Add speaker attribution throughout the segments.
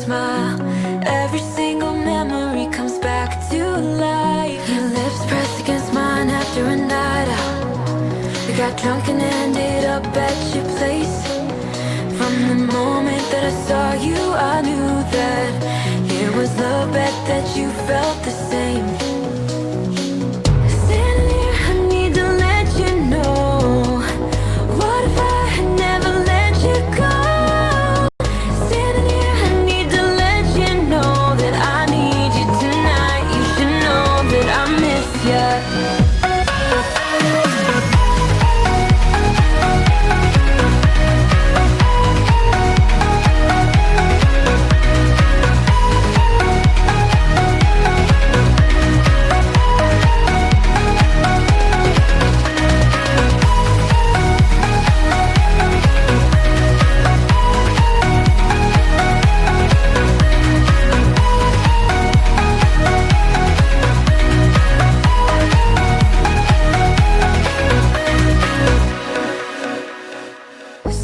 Speaker 1: smile. Every single memory comes back to life. Your lips pressed against mine after a night out. We got drunk and ended up at your place. From the moment that I saw you, I knew that it was love, bet that you felt the same. Standing here, I need to let you know, what if I had never let you go? Standing here, I need to let you know that I need you tonight. You should know that I miss you.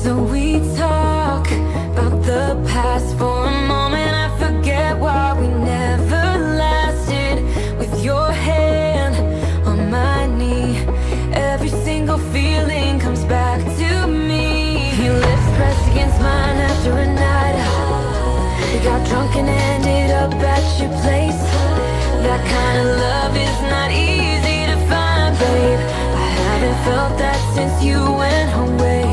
Speaker 1: So we talk about the past for a moment. I forget why we never lasted. With your hand on my knee, every single feeling comes back to me. Your lips pressed against mine after a night out. We got drunk and ended up at your place. That kind of love is not easy to find, babe. I haven't felt that since you went away.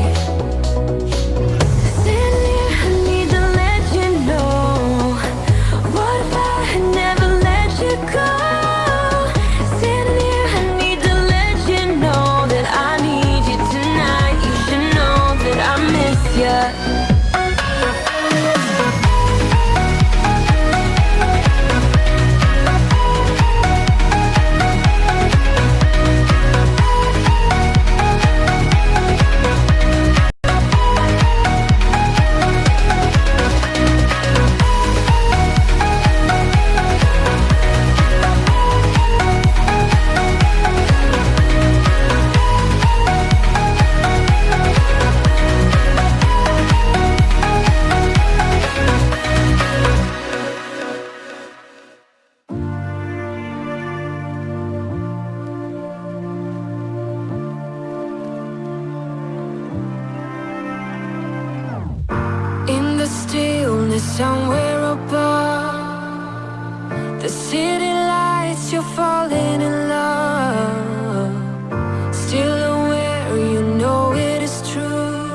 Speaker 1: In the stillness somewhere above the city lights, you're falling in love. Still aware, you know it is true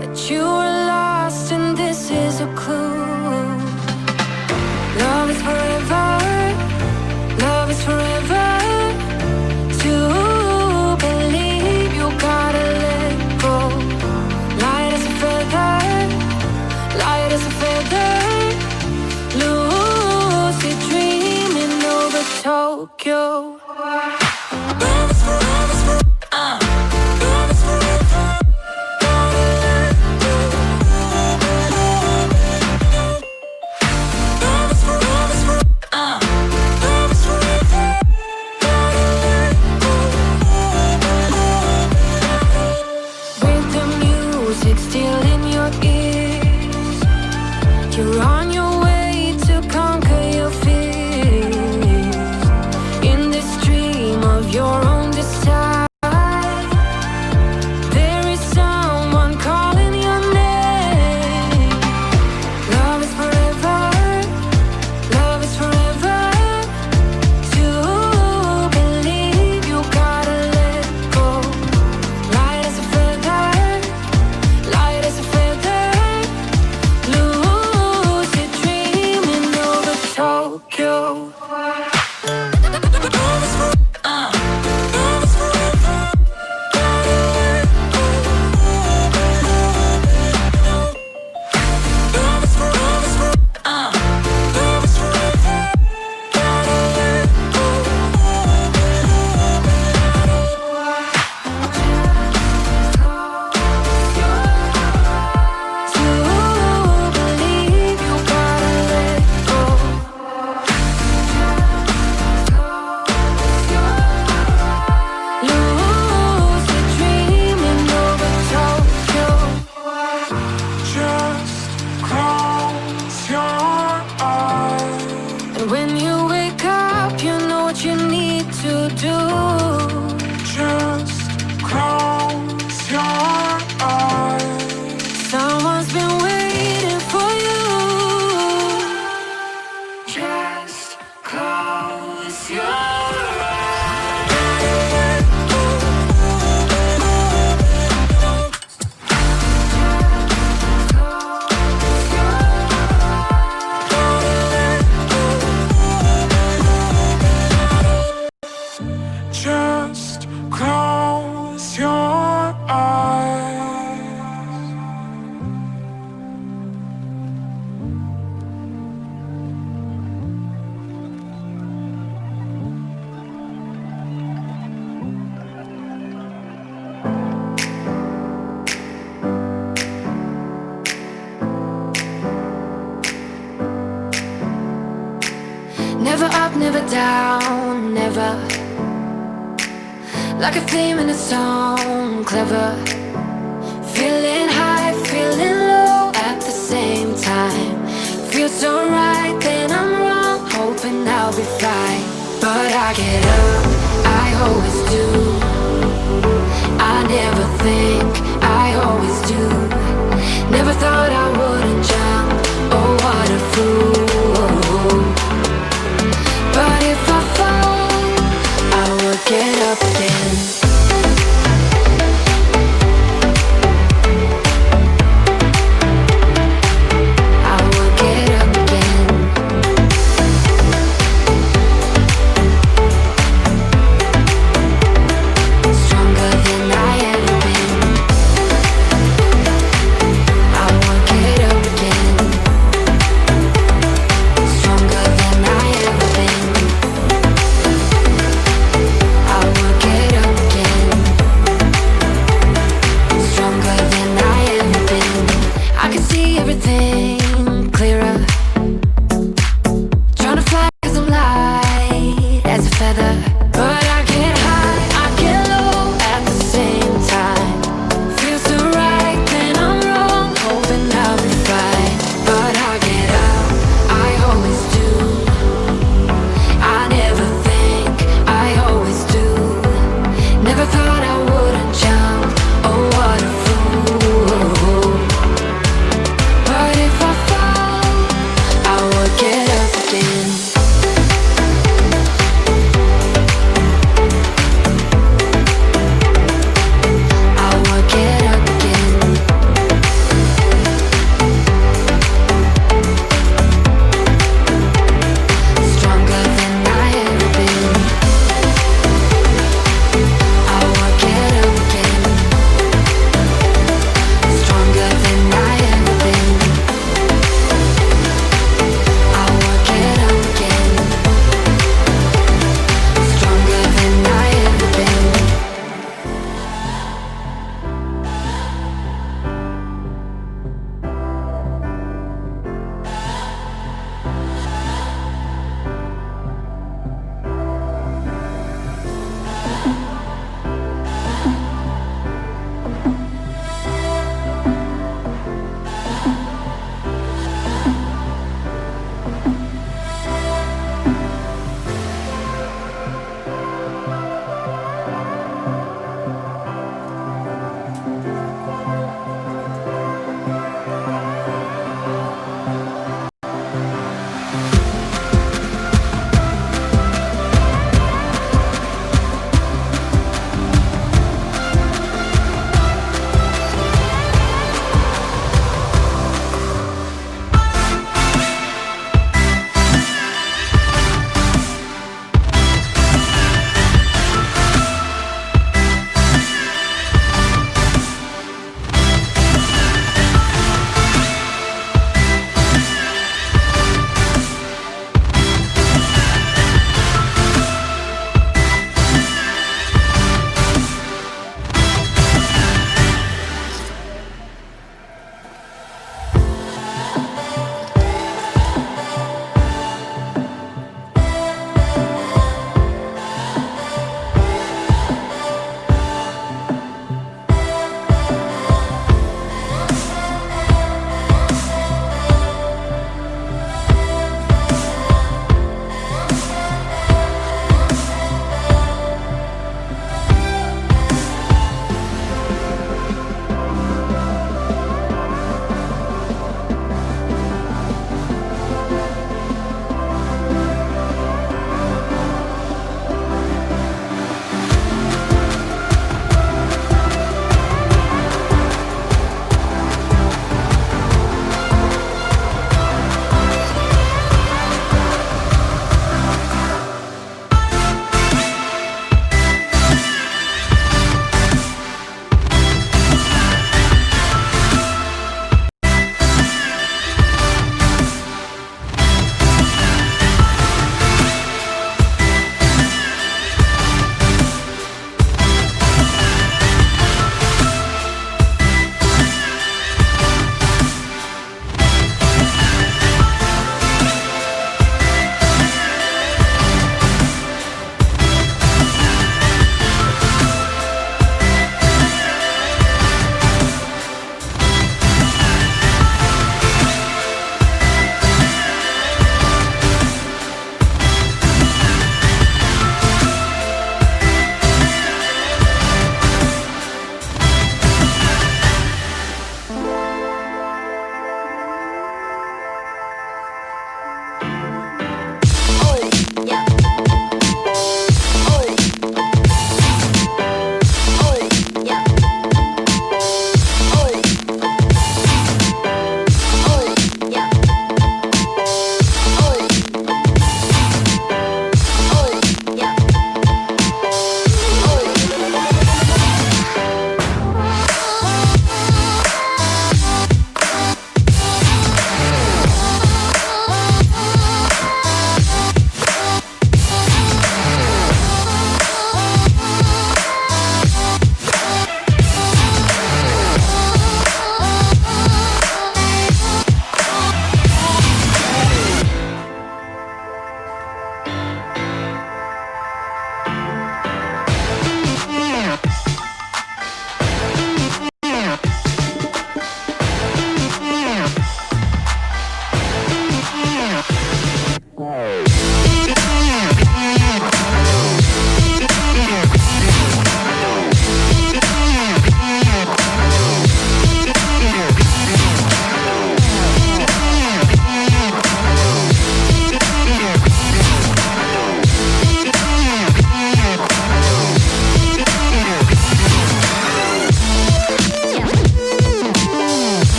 Speaker 1: that you are lost and this is a clue. Love is forever, love is forever. To believe you gotta let go. Light as a feather, light as a feather. Lucid dreaming over Tokyo. Love is forever, love is forever. Gotta let go. Love is forever, love is forever. Gotta let go. With the music still in your ears, you're on your way to conquer your fears. In this Never down, never. Like a theme in a song, clever. Feeling high, feeling low at the same time. Feels so right, then I'm wrong, hoping I'll be fine. But I get up, I always do. I never think, I always do. Never thought I would